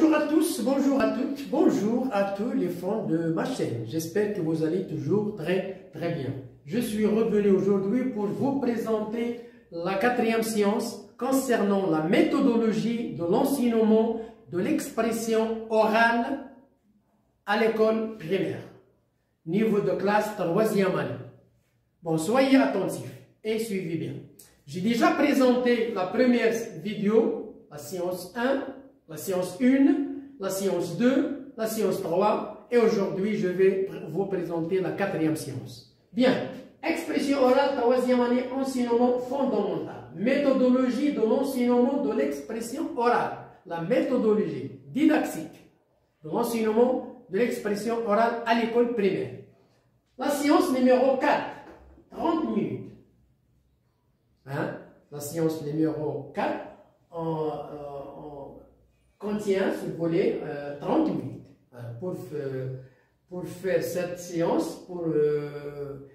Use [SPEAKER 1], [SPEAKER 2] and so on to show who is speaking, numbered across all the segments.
[SPEAKER 1] bonjour à tous, bonjour à toutes, bonjour à tous les fans de ma chaîne. J'espère que vous allez toujours très bien. Je suis revenu aujourd'hui pour vous présenter la quatrième séance concernant la méthodologie de l'enseignement de l'expression orale à l'école primaire, niveau de classe 3e année. Bon, soyez attentifs et suivez bien. J'ai déjà présenté la première vidéo, la séance 1, la séance 1, la séance 2, la séance 3, et aujourd'hui je vais vous présenter la quatrième séance. Bien, expression orale 3e année, enseignement fondamental, méthodologie de l'enseignement de l'expression orale, la méthodologie didactique de l'enseignement de l'expression orale à l'école primaire. La séance numéro 4, 30 minutes. La séance numéro 4 contient, si vous voulez, 30 minutes. Pour faire cette séance, pour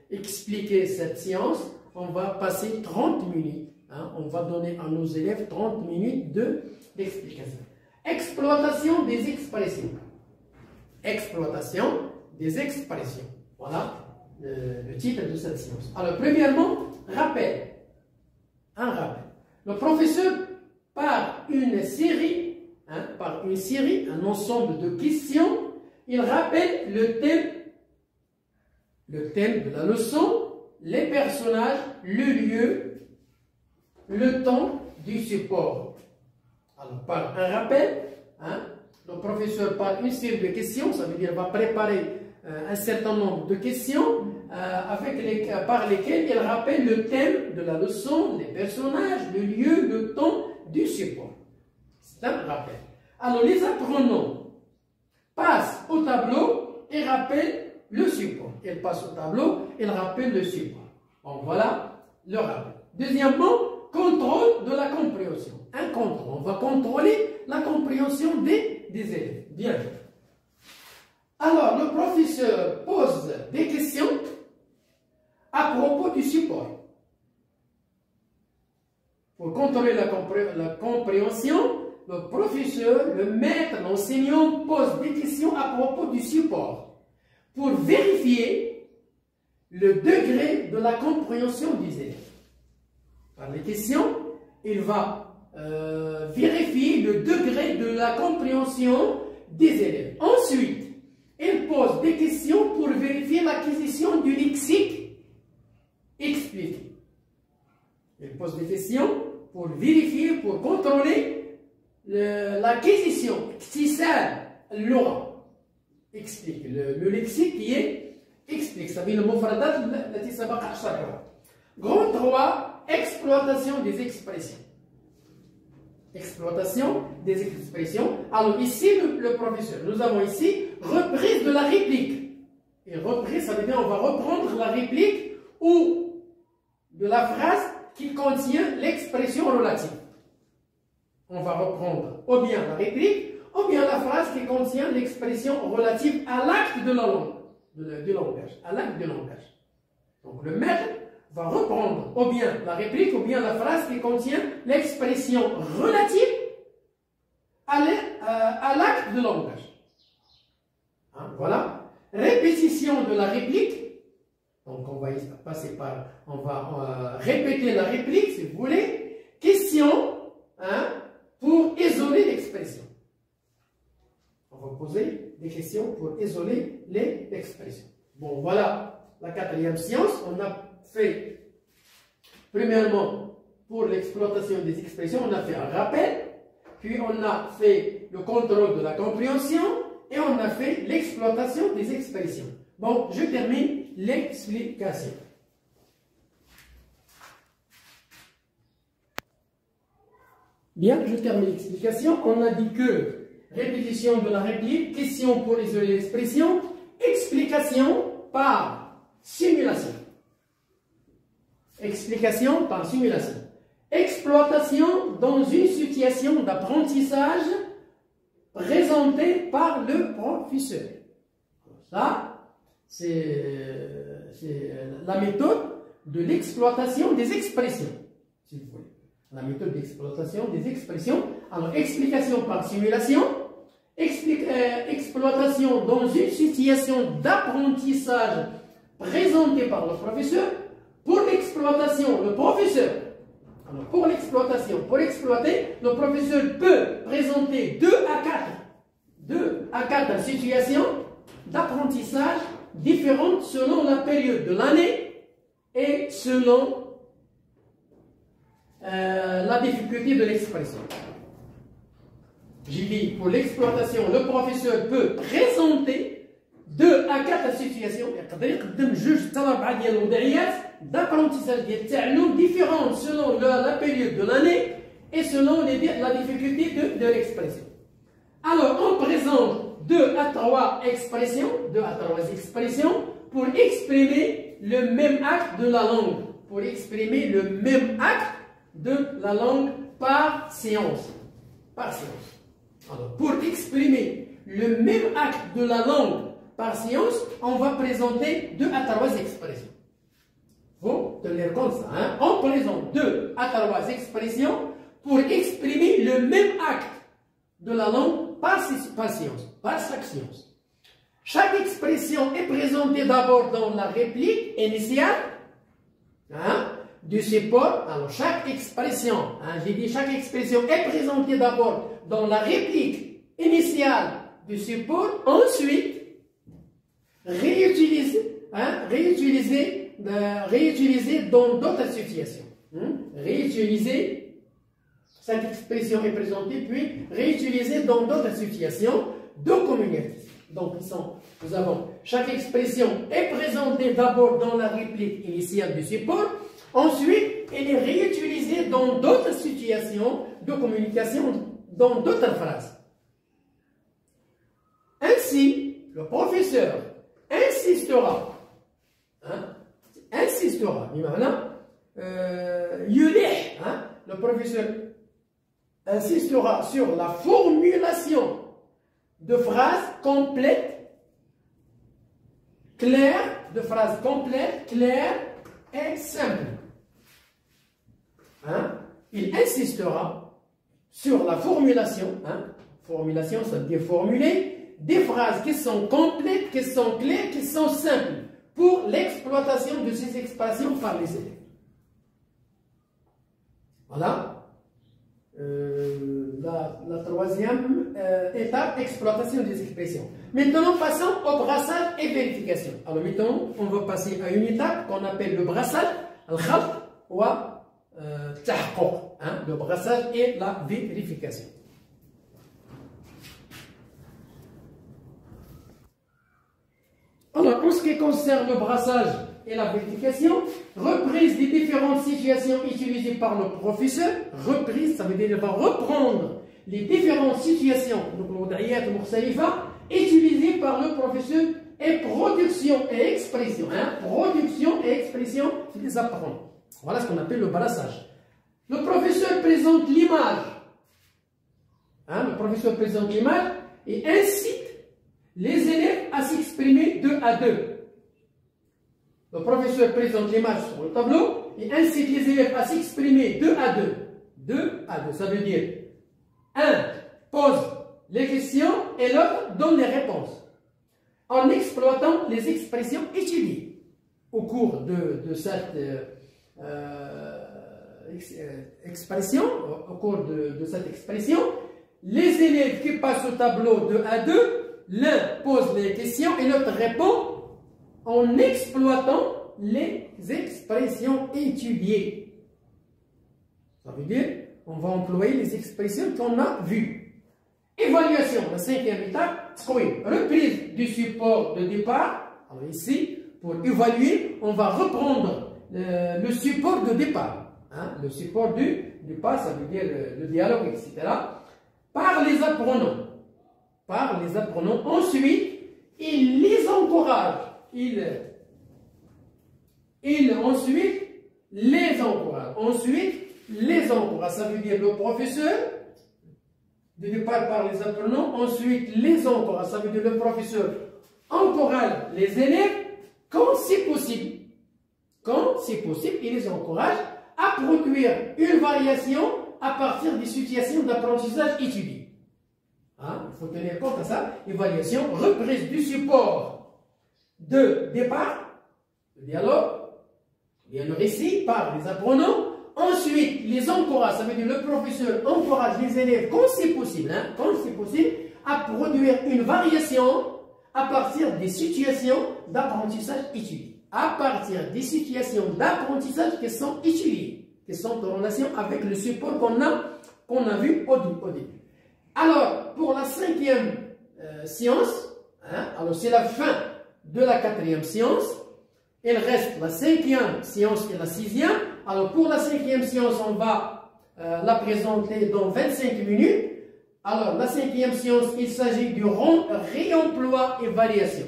[SPEAKER 1] expliquer cette séance, on va passer 30 minutes. On va donner à nos élèves 30 minutes d'explication. Exploitation des expressions. Exploitation des expressions. Voilà le titre de cette séance. Alors, premièrement, rappel. Un rappel. Le professeur, par une série, un ensemble de questions, il rappelle le thème de la leçon, les personnages, le lieu, le temps du support. Alors, par un rappel, le professeur, par une série de questions, ça veut dire qu'il va préparer un certain nombre de questions par lesquelles il rappelle le thème de la leçon, les personnages, le lieu, le temps du support. C'est un rappel. Alors, les apprenants passent au tableau et rappellent le support. Ils passent au tableau et rappellent le support. Bon, voilà le rappel. Deuxièmement, contrôle de la compréhension. Un contrôle. On va contrôler la compréhension des élèves. Bien. Alors, le professeur pose des questions à propos du support. Pour contrôler la compréhension, le professeur, le maître, l'enseignant pose des questions à propos du support pour vérifier le degré de la compréhension des élèves. Par les questions, il va vérifier le degré de la compréhension des élèves. Ensuite, il pose des questions pour vérifier l'acquisition du lexique expliqué. Il pose des questions pour vérifier, pour contrôler l'acquisition, si ça, l'aura, explique. Le lexique qui est explique. Ça veut dire le mot fradat, Grand 3, exploitation des expressions. Exploitation des expressions. Alors ici, le professeur, nous avons ici reprise de la réplique. Et reprise, ça veut dire on va reprendre la réplique ou de la phrase qui contient l'expression relative. On va reprendre ou bien la réplique, ou bien la phrase qui contient l'expression relative à l'acte de la langue, du langage, à l'acte du langage. Donc le maître va reprendre ou bien la réplique, ou bien la phrase qui contient l'expression relative à l'acte de langage. Voilà. Répétition de la réplique. Donc on va passer par, on va répéter la réplique si vous voulez. Question pour isoler l'expression. On va poser des questions pour isoler les expressions. Bon, voilà la quatrième séance. On a fait, premièrement, pour l'exploitation des expressions, on a fait un rappel, puis on a fait le contrôle de la compréhension, et on a fait l'exploitation des expressions. Bon, je termine l'explication. Bien, je termine l'explication. On a dit que répétition de la réplique, question pour isoler l'expression, explication par simulation. Explication par simulation. Exploitation dans une situation d'apprentissage présentée par le professeur. Ça, c'est la méthode de l'exploitation des expressions, si vous voulez. La méthode d'exploitation des expressions. Alors, explication par simulation, exploitation dans une situation d'apprentissage présentée par le professeur, pour l'exploitation, le professeur, alors pour l'exploitation, pour exploiter, le professeur peut présenter 2 à 4 situations d'apprentissage différentes selon la période de l'année et selon la difficulté de l'expression. J'ai dit, pour l'exploitation, le professeur peut présenter 2 à 4 situations d'apprentissage différentes selon la période de l'année et selon la difficulté de l'expression. Alors, on présente 2 à 3 expressions pour exprimer le même acte de la langue. Pour exprimer le même acte de la langue par séance. Alors, pour exprimer le même acte de la langue par séance, on va présenter 2 à 3 expressions. Faut tenir compte ça. Hein? On présente 2 à 3 expressions pour exprimer le même acte de la langue par séance, par chaque séance. Chaque expression est présentée d'abord dans la réplique initiale du support. Alors, chaque expression, j'ai dit chaque expression est présentée d'abord dans la réplique initiale du support, ensuite réutilisée dans d'autres situations. Cette expression est présentée, puis réutilisée dans d'autres situations de communication. Donc, nous avons chaque expression est présentée d'abord dans la réplique initiale du support, ensuite, elle est réutilisée dans d'autres situations de communication, dans d'autres phrases. Ainsi, le professeur insistera, le professeur insistera sur la formulation de phrases complètes, claires, et simples. Il insistera sur la formulation, formulation ça veut dire formuler, des phrases qui sont complètes, qui sont claires, qui sont simples, pour l'exploitation de ces expressions par les élèves. Voilà. La troisième étape, exploitation des expressions. Maintenant, passons au brassage et vérification. Alors maintenant, on va passer à une étape qu'on appelle le brassage, al-khalq ou tahaqquq, le brassage et la vérification. Alors, en ce qui concerne le brassage et la vérification, reprise des différentes situations utilisées par le professeur. Reprise, ça veut dire qu'il va reprendre les différentes situations utilisées par le professeur, et production et expression. Production et expression, c'est des apprenants. Voilà ce qu'on appelle le brassage. Le professeur présente l'image. Le professeur présente l'image et incite les élèves à s'exprimer 2 à 2. Le professeur présente l'image sur le tableau et incite les élèves à s'exprimer 2 à 2. 2 à 2, ça veut dire un pose les questions et l'autre donne les réponses, en exploitant les expressions étudiées. Au cours de cette expression, les élèves qui passent au tableau 2 à 2, l'un pose les questions et l'autre répond en exploitant les expressions étudiées. Ça veut dire, on va employer les expressions qu'on a vues. Évaluation, la 5e étape, reprise du support de départ. Alors ici, pour évaluer, on va reprendre le support de départ. Le support du départ, ça veut dire le dialogue, etc. Par les apprenants. Ensuite, il les encourage. Ensuite, les encourage. Ça veut dire le professeur, de départ par les apprenants, ensuite les encourage. Ça veut dire le professeur encourage les élèves quand c'est possible. Il les encourage à produire une variation à partir des situations d'apprentissage étudiées. Hein? Il faut tenir compte de ça. Évaluation, reprise du support de départ, le dialogue, bien le récit par les apprenants. Ensuite, les encourage, ça veut dire le professeur encourage les élèves, quand c'est possible, à produire une variation à partir des situations d'apprentissage étudiées. À partir des situations d'apprentissage qui sont étudiées, qui sont en relation avec le support qu'on a vu au début. Alors, pour la 5e séance, hein, alors c'est la fin de la 4e séance. Il reste la 5e séance et la 6e. Alors, pour la 5e séance, on va la présenter dans 25 minutes. Alors, la 5e séance, il s'agit du réemploi et variation.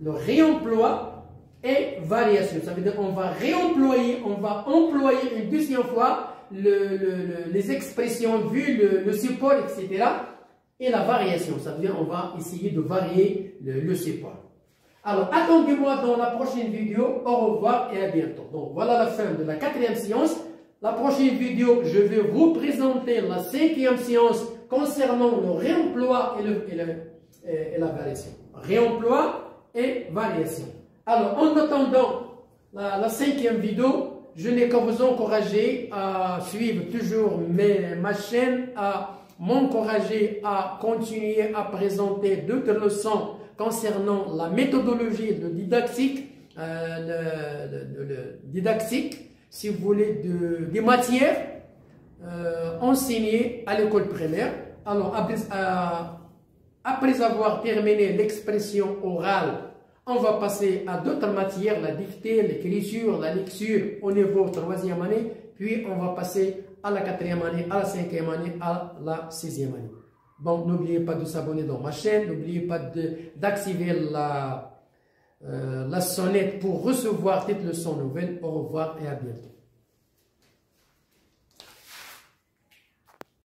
[SPEAKER 1] Le réemploi et variation. Ça veut dire qu'on va réemployer, on va employer une deuxième fois les expressions vues, le support, etc. Et la variation. Ça veut dire qu'on va essayer de varier le support. Alors, attendez-moi dans la prochaine vidéo. Au revoir et à bientôt. Donc, voilà la fin de la 4e séance. La prochaine vidéo, je vais vous présenter la 5e séance concernant le réemploi et la variation. Réemploi et variation. Alors, en attendant la 5e vidéo, je n'ai qu'à vous encourager à suivre toujours ma chaîne, à m'encourager à continuer à présenter d'autres leçons concernant la méthodologie de didactique, si vous voulez, des matières enseignées à l'école primaire. Alors, après avoir terminé l'expression orale, on va passer à d'autres matières, la dictée, l'écriture, la lecture au niveau 3e année, puis on va passer à la 4e année, à la 5e année, à la 6e année. Bon, n'oubliez pas de s'abonner dans ma chaîne, n'oubliez pas d'activer la sonnette pour recevoir toutes les leçons nouvelles. Au revoir et à bientôt.